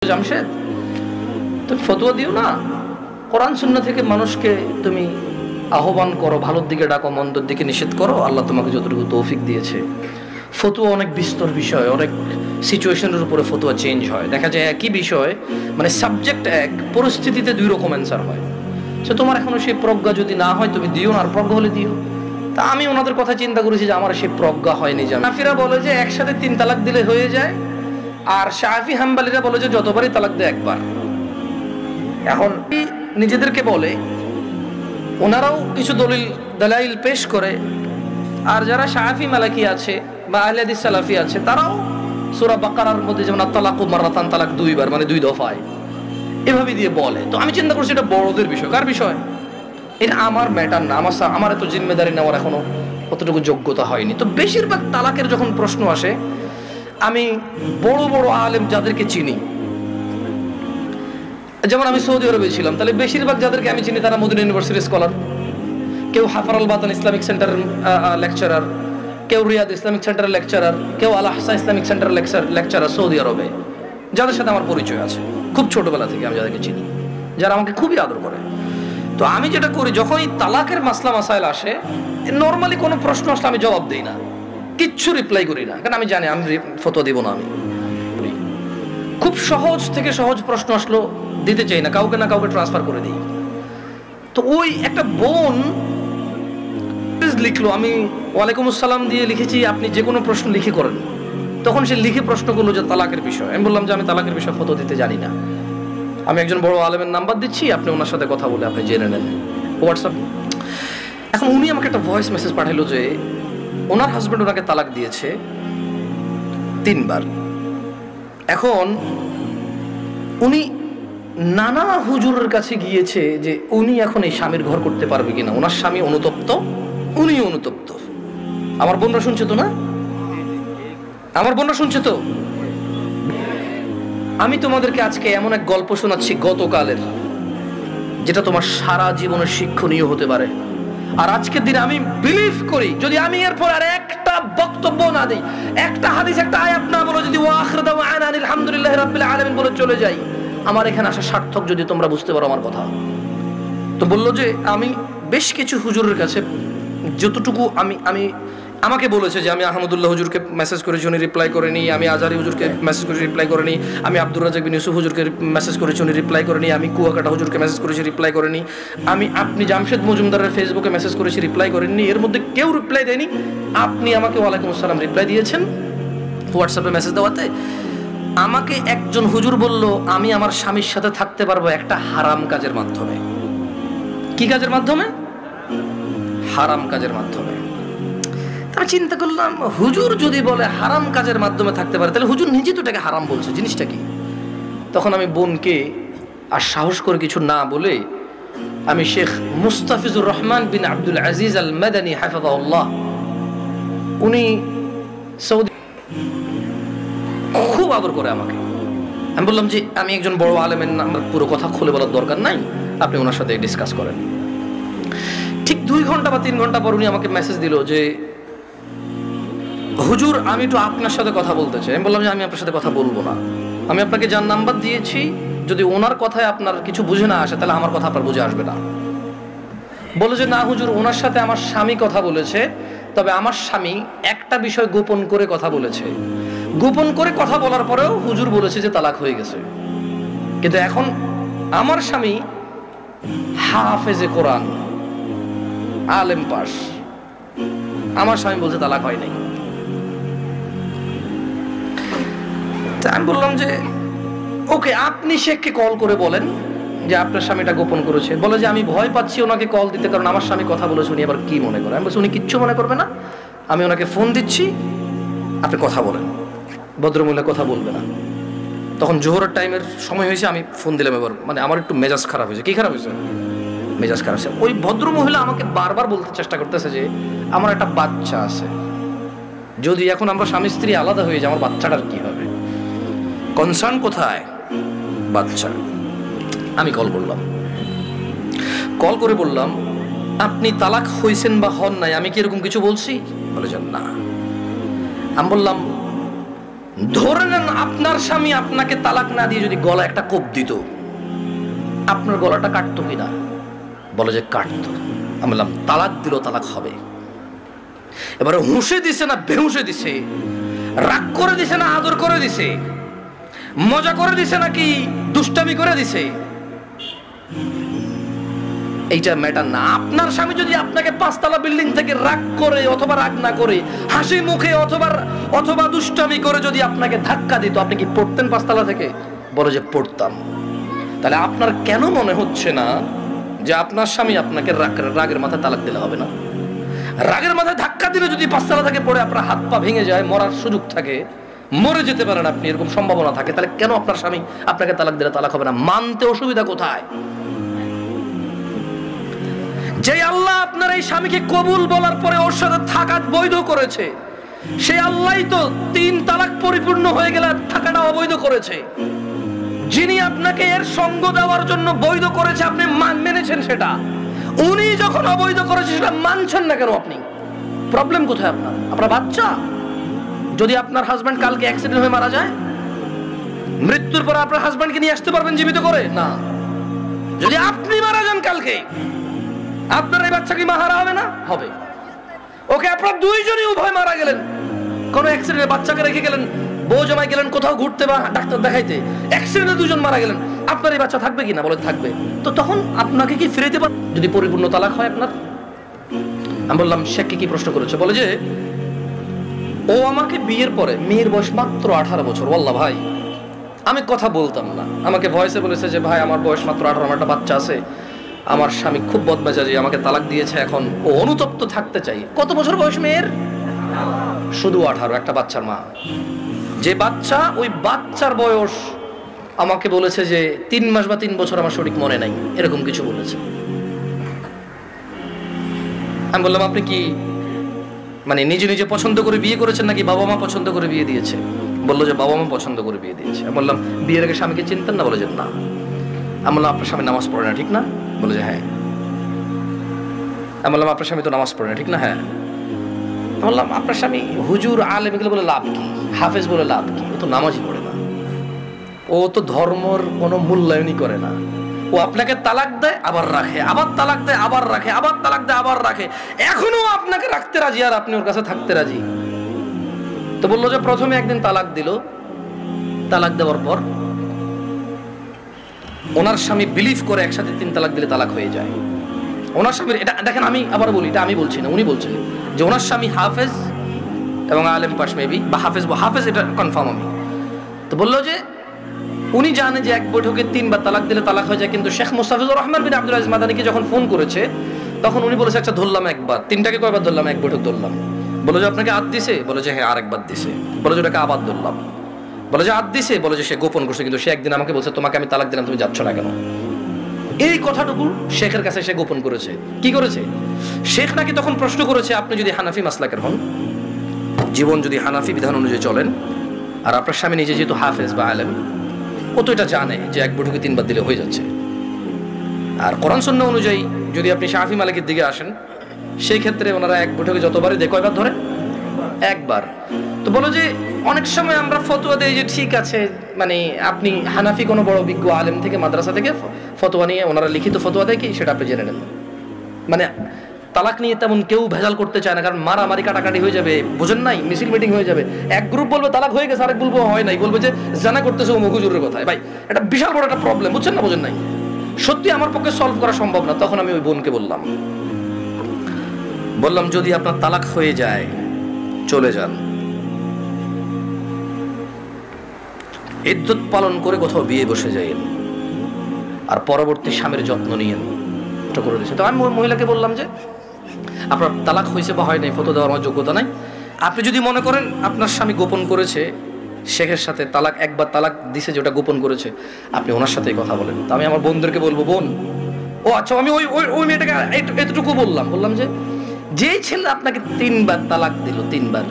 জামশেদ, তুমি ফতোয়া দিও না, কোরআন সুন্নাহ থেকে মানুষকে তুমি আহ্বান করো, ভালোর দিকে ডাকো, মন্দর দিকে নিষেধ করো, আল্লাহ তোমাকে যতটুকু তৌফিক দিয়েছে। ফতোয়া অনেক বিস্তর বিষয়, অনেক সিচুয়েশনের উপরে ফতোয়া চেঞ্জ হয়। দেখা যায় একই বিষয়, মানে সাবজেক্ট এক, পরিস্থিতিতে দুই রকম অ্যান্সার হয়। সে তোমার এখনো সেই প্রজ্ঞা যদি না হয় তুমি দিও না, আর প্রজ্ঞা হলে দিও। তা আমি ওনাদের কথা চিন্তা করেছি যে আমার সেই প্রজ্ঞা হয়নি। হানাফিরা বলে যে একসাথে 3 তালাক দিলে হয়ে যায়, আর শাফি হাম্বলিরা বলে যে যতবারই তালাক দেয় একবার। এখন নিজেদেরকে বলে, ওনারাও কিছু দলাইল পেশ করে, আর যারা শাফি মালাকি আছে বা আহলে হাদিস সালাফি আছে তারাও সূরা বাকারার মধ্যে যেমন আত-তালাকু মাররাতান, তালাক 2 বার, মানে 2 দফায়, এভাবে দিয়ে বলে। তো আমি চিন্তা করছি এটা বড়দের বিষয়। কার বিষয়? এটা আমার ম্যাটার না, আমার এত জিম্মেদারি নেওয়ার এখনো অতটুকু যোগ্যতা হয়নি। তো বেশিরভাগ তালাকের যখন প্রশ্ন আসে, আমি বড় বড় আলেম যাদেরকে চিনি, যেমন আমি সৌদি আরবে ছিলাম, তাহলে বেশিরভাগ যাদেরকে আমি চিনি তারা মদিনা ইউনিভার্সিটির স্কলার, কেউ হাফার আল বাতান ইসলামিক সেন্টারের লেকচারার, কেউ রিয়াদ ইসলামিক সেন্টারের লেকচারার, কেউ আল আহসা ইসলামিক সেন্টারের লেকচারার সৌদি আরবে, যাদের সাথে আমার পরিচয় আছে খুব ছোটবেলা থেকে, আমি যাদেরকে চিনি, যারা আমাকে খুবই আদর করে। তো আমি যেটা করি, যখনই তালাকের মাসলা মাসাইল আসে, নর্মালি কোনো প্রশ্ন আসলে আমি জবাব দিই না, কিচ্ছু রিপ্লাই করি না, কারণ আমি জানি আমি ফতোয়া দিব না। আমি খুব সহজ থেকে সহজ প্রশ্ন আসলো দিতে চাই না, কাউকে না কাউকে ট্রান্সফার করে দিই। তো ওই একটা বোন লিখলো, আমি ওয়ালাইকুম আসসালাম দিয়ে লিখেছি আপনি যে কোনো প্রশ্ন লিখে করেন। তখন সে লিখে প্রশ্ন করলো যে তালাকের বিষয়। আমি বললাম যে আমি তালাকের বিষয়ে ফতোয়া দিতে জানি না, আমি একজন বড় আলেমের নাম্বার দিচ্ছি, আপনি ওনার সাথে কথা বলে আপনি জেনে নেন হোয়াটসঅ্যাপ। এখন উনি আমাকে একটা ভয়েস মেসেজ পাঠালো যে ওনার হাজব্যান্ড ওনাকে তালাক দিয়েছে 3 বার। এখন উনি নানা হুজুরের কাছে গিয়েছে যে উনি এখন এই স্বামীর ঘর করতে পারবে কিনা, ওনার স্বামী অনুতপ্ত, উনিও অনুতপ্ত। আমার বোনরা শুনছে তো না? আমার বোনরা শুনছে তো? আমি তোমাদেরকে আজকে এমন এক গল্প শোনাচ্ছি গতকালের, যেটা তোমার সারা জীবনের শিক্ষণীয় হতে পারে। আর আজকের দিনে আমি বিলিভ করি, যদি আমি এরপর আর একটা বক্তব্য না দিই, একটা হাদিস, একটা আয়াত না বলো, যদি ওয়া আখিরু দাওয়ানা আলহামদুলিল্লাহি রাব্বিল আলামিন বলে চলে যাই, আমার এখানে আসা সার্থক, যদি তোমরা বুঝতে পারো আমার কথা। তো বললো যে আমি বেশ কিছু হুজুরের কাছে যতটুকু আমি আমাকে বলেছে যে আমি আহমদুল্লাহ হুজুরকে মেসেজ করেছি, উনি রিপ্লাই করেনি, আমি আজহারি হুজুরকে মেসেজ করেছি, রিপ্লাই করেনি, আমি আব্দুর রাজাক বিন ইউসুফ হুজুরকে মেসেজ করেছি, উনি রিপ্লাই করেনি, আমি কুয়াকাটা হুজুরকে মেসেজ করেছি, রিপ্লাই করেনি, আপনি জামশেদ মজুমদারের ফেসবুকে মেসেজ করেছি, রিপ্লাই করেননি, এর মধ্যে কেউ রিপ্লাই দেয়নি। আপনি আমাকে ওয়ালাইকুম আসসালাম রিপ্লাই দিয়েছেন হোয়াটসঅ্যাপে মেসেজ দেওয়াতে। আমাকে একজন হুজুর বলল আমি আমার স্বামীর সাথে থাকতে পারবো একটা হারাম কাজের মাধ্যমে। কি কাজের মাধ্যমে? হারাম কাজের মাধ্যমে। আমি চিন্তা করলাম, হুজুর যদি বলে হারাম কাজের মাধ্যমে থাকতে পারে, তাহলে হুজুর নিজে তো এটাকে হারাম বলছে, জিনিসটা কি? তখন আমি বোনকে আর সাহস করে কিছু না বলে আমি শেখ মুস্তাফিজুর রহমান বিন আব্দুল আজিজ আল মাদানী হাফিজাহুল্লাহ, উনি সৌদি, খুব আদর করে আমাকে। আমি বললাম যে আমি একজন বড় আলেমের আমার পুরো কথা খুলে বলার দরকার নাই, আপনি ওনার সাথে ডিসকাস করেন। ঠিক 2 ঘন্টা বা 3 ঘন্টা পর উনি আমাকে মেসেজ দিল যে হুজুর আমি একটু আপনার সাথে কথা বলতে চাই। আমি বললাম যে আমি আপনার সাথে কথা বলবো না, আমি আপনাকে যার নাম্বার দিয়েছি, যদি ওনার কথায় আপনার কিছু বুঝে না আসে তাহলে আমার কথা আপনার বুঝে আসবে না। বলে যে না হুজুর, ওনার সাথে আমার স্বামী কথা বলেছে, তবে আমার স্বামী একটা বিষয় গোপন করে কথা বলেছে, গোপন করে কথা বলার পরেও হুজুর বলেছে যে তালাক হয়ে গেছে, কিন্তু এখন আমার স্বামী হাফেজে কোরআন, আলেম পাস, আমার স্বামী বলছে তালাক হয় নাই। আমি বললাম যে ওকে, আপনি শেখকে কল করে বলেন যে আপনার স্বামীটা গোপন করেছে। বলে যে আমি ভয় পাচ্ছি ওনাকে কল দিতে, কারণ আমার স্বামী কথা বলেছে, উনি আবার কি মনে করে। আমি বলছি উনি কিচ্ছু মনে করবে না, আমি ওনাকে ফোন দিচ্ছি, আপনি কথা বলেন। ভদ্রমহিলা কথা বলবে না। তখন জোহরের টাইমের সময় হয়েছে, আমি ফোন দিলাম। এবার মানে আমার একটু মেজাজ খারাপ হয়েছে। কি খারাপ হয়েছে? মেজাজ খারাপ হয়েছে। ওই ভদ্রমহিলা আমাকে বারবার বলতে চেষ্টা করতেছে যে আমার একটা বাচ্চা আছে, যদি এখন আমরা স্বামী স্ত্রী আলাদা হয়ে যাই আমার বাচ্চাটার কি হবে, কনসার্ন কোথায়? বাচ্চা। আমি কল করলাম, কল করে বললাম আপনি তালাক হয়েছেন বা হন নাই, আমি কি এরকম কিছু বলছি? বলে যান না। আমি বললাম ধরে নেন আপনার স্বামী আপনাকে তালাক না দিয়ে যদি গলা একটা কোপ দিত, আপনার গলাটা কাটতো কিনা? বলে যে কাটতো। আমি বললাম তালাক দিল, তালাক হবে। এবারে হুঁশে দিছে না বেহুঁশে দিছে, রাগ করে দিছে না আদর করে দিছে, মজা করে দিছে নাকি দুষ্টামি করে দিছে, এইটা ম্যাটার না। আপনার স্বামী যদি আপনাকে 5 তলা বিল্ডিং থেকে রাগ করে অথবা রাগ না করে হাসি মুখে অথবা দুষ্টামি করে যদি আপনাকে ধাক্কা দিত, আপনি কি পড়তেন 5 তলা থেকে? বলে যে পড়তাম। তাহলে আপনার কেন মনে হচ্ছে না যে আপনার স্বামী আপনাকে রাগের মাথায় তালাক দিলে হবে না? রাগের মাথায় ধাক্কা দিলে যদি 5 তলা থেকে পড়ে আপনার হাত পা ভেঙে যায়, মরার সুযোগ থাকে, মরে যেতে পারেন আপনি, এরকম সম্ভাবনা থাকে, তাহলে কেন আপনার স্বামী আপনাকে তালাক দিলে তালাক হবে না? মানতে অসুবিধা কোথায়? যে আল্লাহ আপনার এই স্বামীকে কবুল বলার পরে ওর সাথে থাকা বৈধ করেছে, সে আল্লাহই তো 3 তালাক পরিপূর্ণ হয়ে গেলে থাকাটা অবৈধ করেছে। যিনি আপনাকে এর সঙ্গ দেওয়ার জন্য বৈধ করেছে, আপনি মেনেছেন সেটা। উনি যখন অবৈধ করেছে সেটা মানছেন না কেন আপনি? প্রবলেম কোথায় আপনার? আপনার বাচ্চা? যদি আপনার হাজবেন্ড কালকে অ্যাক্সিডেন্ট হয়ে মারা যায়, মৃত্যুর পর আপনার হাজবেন্ডকে নিয়ে আসতে পারবেন জীবিত করে? না। যদি আপনি মারা যান কালকে, আপনার এই বাচ্চা কি মাহারা হবে না? হবে। ওকে, আপনার দুইজনই উভয় মারা গেলেন, কোন অ্যাক্সিডেন্টে বাচ্চাকে রেখে গেলেন, বউ জামাই গেলেন কোথাও ঘুরতে বা ডাক্তার দেখাইতে, অ্যাক্সিডেন্টে 2 জন মারা গেলেন, আপনার এই বাচ্চা থাকবে কিনা? বলে থাকবে। তো তখন আপনাকে কি ফিরে দিতে পারবে যদি পরিপূর্ণ তালাক হয় আপনার? আমি বললাম সে কি প্রশ্ন করেছে? বলে যে ও আমাকে বিয়ের পরে, মেয়ের বয়স মাত্র 18 বছর, ওয়াল্লাহ ভাই আমি কথা বলতাম না, আমাকে ভয়েসে বলেছে যে ভাই আমার বয়স মাত্র 18, আমার একটা বাচ্চা আছে, আমার স্বামী খুব বদমেজাজি, আমাকে তালাক দিয়েছে, এখন ও অনুতপ্ত থাকতে চাই। কত বছর বয়স মেয়ের? শুধু 18, একটা বাচ্চার মা। যে বাচ্চা, ওই বাচ্চার বয়স আমাকে বলেছে যে 3 মাস বা 3 বছর, আমার সঠিক মনে নাই, এরকম কিছু বলেছে। আমি বললাম আপনি কি মানে নিজে নিজে পছন্দ করে বিয়ে করেছেন নাকি বাবা মা পছন্দ করে বিয়ে দিয়েছে? বললো যে বাবা মা পছন্দ করে বিয়ে দিয়েছে। আমি বললাম বিয়ের আগে স্বামীকে চিনতেন না? বলে যে না। আমি বললাম আপনার স্বামী নামাজ পড়ে না, ঠিক না? বলে যে হ্যাঁ। আমি বললাম আপনার স্বামী তো নামাজ পড়ে না, ঠিক না? হ্যাঁ। আমি বললাম আপনার স্বামী হুজুর আলেম এগুলো বলে লাভ কি, হাফেজ বলে লাভ কি? ও তো নামাজই পড়ে না, ও তো ধর্মর কোনো মূল্যায়নই করে না। ও আপনাকে তালাক দেয় আবার রাখে, আবার তালাক দেয় আবার রাখে, আবার তালাক দেয় আবার রাখে, এখনো আপনাকে রাখতে রাজি আর আপনি ওর কাছে থাকতে রাজি। তো বললো যে প্রথমে একদিন তালাক দিল, তালাক দেওয়ার পর ওনার স্বামী বিলিভ করে একসাথে 3 তালাক দিলে তালাক হয়ে যায়। ওনার স্বামীর এটা দেখেন, আমি আবার বলি, এটা আমি বলছি না, উনি বলছেন যে ওনার স্বামী হাফেজ এবং আলেম পাশ মেবি, বা হাফেজ এটা কনফার্ম আমি। তো বললো যে উনি জানে যে এক বৈঠকে 3 বার তালাক দিলে তালাক হয়ে যায়, কিন্তু শেখ মুস্তাফিজুর রহমান বিন আব্দুল আজিজ মাদানিকে যখন ফোন করেছে তখন উনি বলেছে আচ্ছা ধরলাম একবার, 3টাকে কয়বার ধরলাম? 1 বৈঠক ধরলাম। বলে যে আপনাকে আদ দিছে? বলে যে হ্যাঁ আরেকবার দিছে। বলে যে ওটাকে আবার ধরলাম। বলে যে আদ দিছে? বলে যে সে গোপন করছে, কিন্তু সে একদিন আমাকে বলছে তোমাকে আমি তালাক দিলাম, তুমি যাচ্ছ না কেন? এই কথাটুকু শেখের কাছে সে গোপন করেছে। কি করেছে? শেখ নাকি তখন প্রশ্ন করেছে আপনি যদি হানাফি মাসলাকের হন, জীবন যদি হানাফি বিধান অনুযায়ী চলেন, আর আপনার স্বামী নিজে যেহেতু হাফেজ বা আলেম, ও তো এটা জানে যে 1 বৈঠকে 3 বার দিলে হয়ে যাচ্ছে, আর কোরআন সুন্নাহ অনুযায়ী যদি আপনি শাফি মালিকের দিকে আসেন, সেই ক্ষেত্রে ওনারা 1 বৈঠকে যতবারই দেয় কয়বার ধরে? 1 বার। তো বলো যে অনেক সময় আমরা ফতোয়া দেই যে ঠিক আছে, মানে আপনি হানাফি কোনো বড় বিজ্ঞ আলেম থেকে, মাদ্রাসা থেকে ফতোয়া নিয়ে ওনারা লিখিত ফতোয়া দেয় কি সেটা আপনি জেনে নেন। মানে তালাক নিয়ে তেমন কেউ ভেজাল করতে চায় না, কারণ মারামারি কাটাকাটি হয়ে যাবে, বোঝেন নাই, মিছিল মিটিং হয়ে যাবে। এক গ্রুপ বলবে তালাক হয়ে গেছে, আরেক বলবো হয় নাই, বলবে যে জানা করতেছে ও হুজুরের কথায়। ভাই এটা বিশাল বড় একটা প্রবলেম, বুঝছেন না? বোঝেন নাই, সত্যি আমার পক্ষে সলভ করা সম্ভব না। তখন আমি ওই বোনকে বললাম যদি আপনার তালাক হয়ে যায় চলে যান, ইদ্যত পালন করে কোথাও বিয়ে বসে যাইয়েন, আর পরবর্তী স্বামীর যত্ন নিয়েন, এটা করে দিয়েছে। তো আমি মহিলাকে বললাম যে আপনার তালাক হয়েছে বা হয় নাই ফটো দেওয়ার আমার যোগ্যতা নাই, আপনি যদি মনে করেন আপনার স্বামী গোপন করেছে শেখের সাথে, তালাক 1 বার তালাক দিছে যেটা গোপন করেছে, আপনি ওনার সাথেই কথা বলেন। তো আমি আমার বোনদেরকে বলবো, বোন ও আচ্ছা, আমি ওই মেয়েটাকে এতটুকু বললাম যে যেই ছেলে আপনাকে 3 বার তালাক দিল, 3 বার,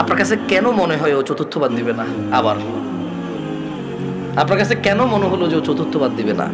আপনার কাছে কেন মনে হয় ও 4র্থবার দিবে না? আবার আপনার কাছে কেন মনে হলো যে ও 4র্থবার দিবে না?